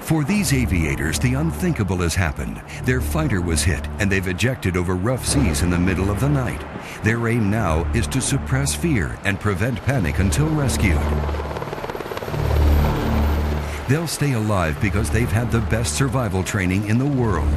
For these aviators, the unthinkable has happened. Their fighter was hit, and they've ejected over rough seas in the middle of the night. Their aim now is to suppress fear and prevent panic until rescued. They'll stay alive because they've had the best survival training in the world.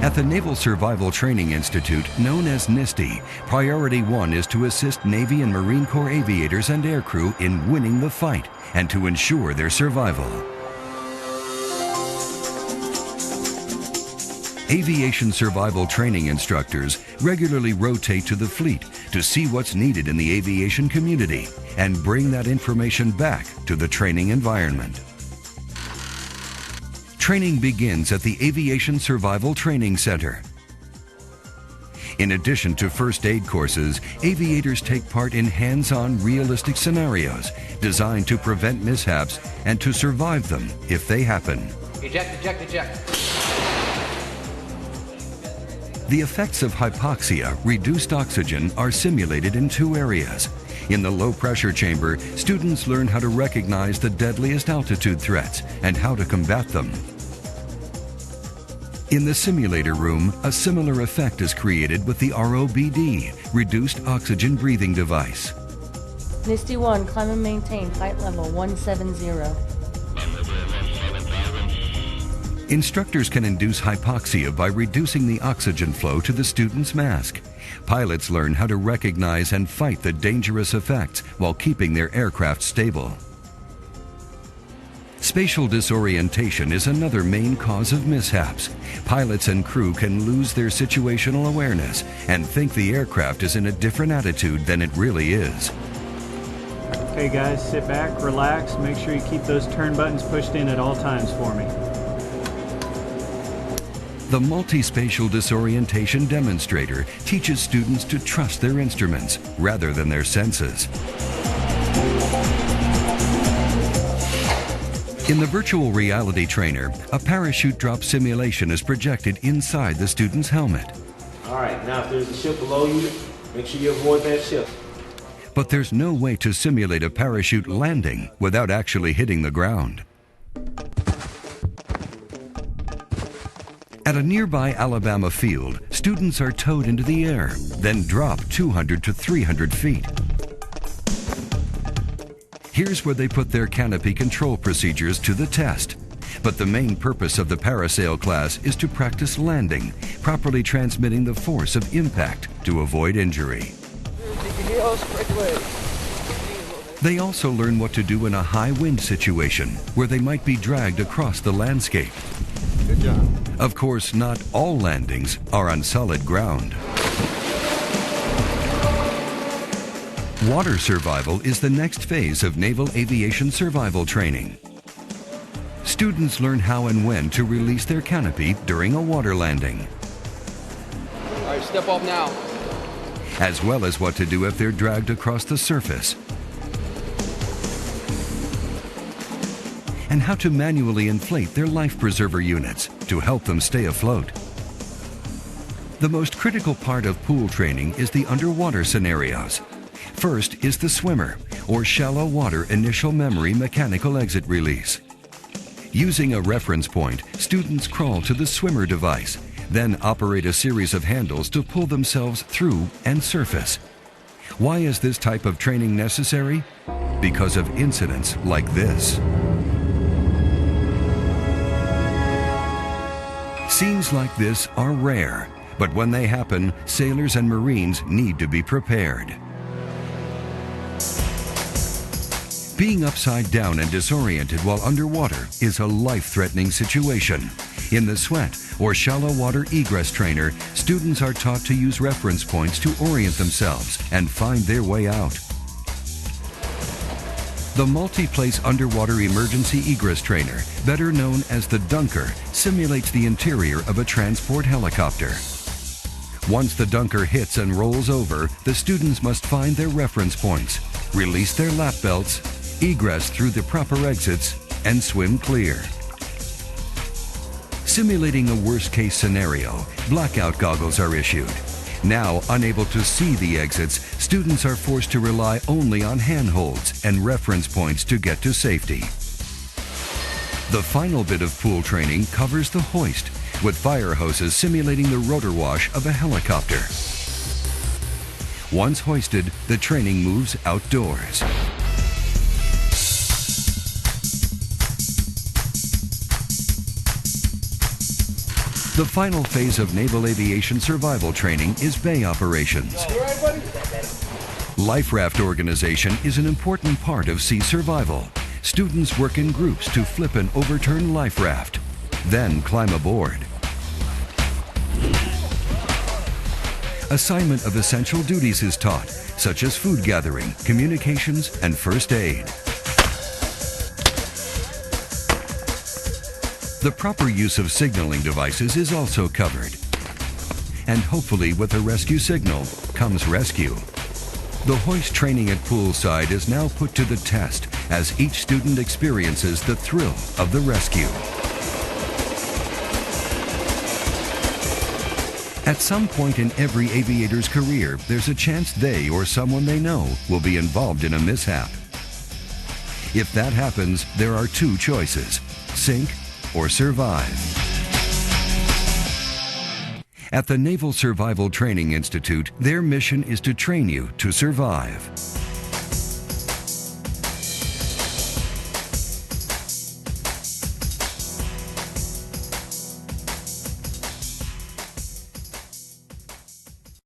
At the Naval Survival Training Institute, known as Nsti, Priority 1 is to assist Navy and Marine Corps aviators and aircrew in winning the fight and to ensure their survival. Aviation survival training instructors regularly rotate to the fleet to see what's needed in the aviation community and bring that information back to the training environment. Training begins at the Aviation Survival Training Center. In addition to first aid courses, aviators take part in hands-on realistic scenarios designed to prevent mishaps and to survive them if they happen. Eject, eject, eject. The effects of hypoxia, reduced oxygen, are simulated in two areas. In the low-pressure chamber, students learn how to recognize the deadliest altitude threats and how to combat them. In the simulator room, a similar effect is created with the ROBD, Reduced Oxygen Breathing Device. Nsti 1, climb and maintain flight level 170. Instructors can induce hypoxia by reducing the oxygen flow to the student's mask. Pilots learn how to recognize and fight the dangerous effects while keeping their aircraft stable. Spatial disorientation is another main cause of mishaps. Pilots and crew can lose their situational awareness and think the aircraft is in a different attitude than it really is. Okay guys, sit back, relax, make sure you keep those turn buttons pushed in at all times for me. The multispatial disorientation demonstrator teaches students to trust their instruments rather than their senses. In the virtual reality trainer, a parachute drop simulation is projected inside the student's helmet. All right, now if there's a ship below you, make sure you avoid that ship. But there's no way to simulate a parachute landing without actually hitting the ground. At a nearby Alabama field, students are towed into the air, then drop 200 to 300 feet. Here's where they put their canopy control procedures to the test. But the main purpose of the parasail class is to practice landing, properly transmitting the force of impact to avoid injury. They also learn what to do in a high wind situation where they might be dragged across the landscape. Good job. Of course, not all landings are on solid ground. Water survival is the next phase of naval aviation survival training. Students learn how and when to release their canopy during a water landing. All right, step off now. As well as what to do if they're dragged across the surface. And how to manually inflate their life preserver units to help them stay afloat. The most critical part of pool training is the underwater scenarios. First is the swimmer, or shallow water initial memory mechanical exit release. Using a reference point, students crawl to the swimmer device, then operate a series of handles to pull themselves through and surface. Why is this type of training necessary? Because of incidents like this. Scenes like this are rare, but when they happen, sailors and Marines need to be prepared. Being upside down and disoriented while underwater is a life-threatening situation. In the SWET, or Shallow Water Egress Trainer, students are taught to use reference points to orient themselves and find their way out. The Multi-Place Underwater Emergency Egress Trainer, better known as the Dunker, simulates the interior of a transport helicopter. Once the Dunker hits and rolls over, the students must find their reference points, release their lap belts, egress through the proper exits, and swim clear. Simulating a worst-case scenario, blackout goggles are issued. Now, unable to see the exits, students are forced to rely only on handholds and reference points to get to safety. The final bit of pool training covers the hoist, with fire hoses simulating the rotor wash of a helicopter. Once hoisted, the training moves outdoors. The final phase of naval aviation survival training is bay operations. Life raft organization is an important part of sea survival. Students work in groups to flip an overturned life raft, then climb aboard. Assignment of essential duties is taught, such as food gathering, communications, and first aid. The proper use of signaling devices is also covered. And hopefully with a rescue signal comes rescue. The hoist training at poolside is now put to the test as each student experiences the thrill of the rescue. At some point in every aviator's career, there's a chance they or someone they know will be involved in a mishap. If that happens, there are two choices: sink or survive. At the Naval Survival Training Institute, their mission is to train you to survive.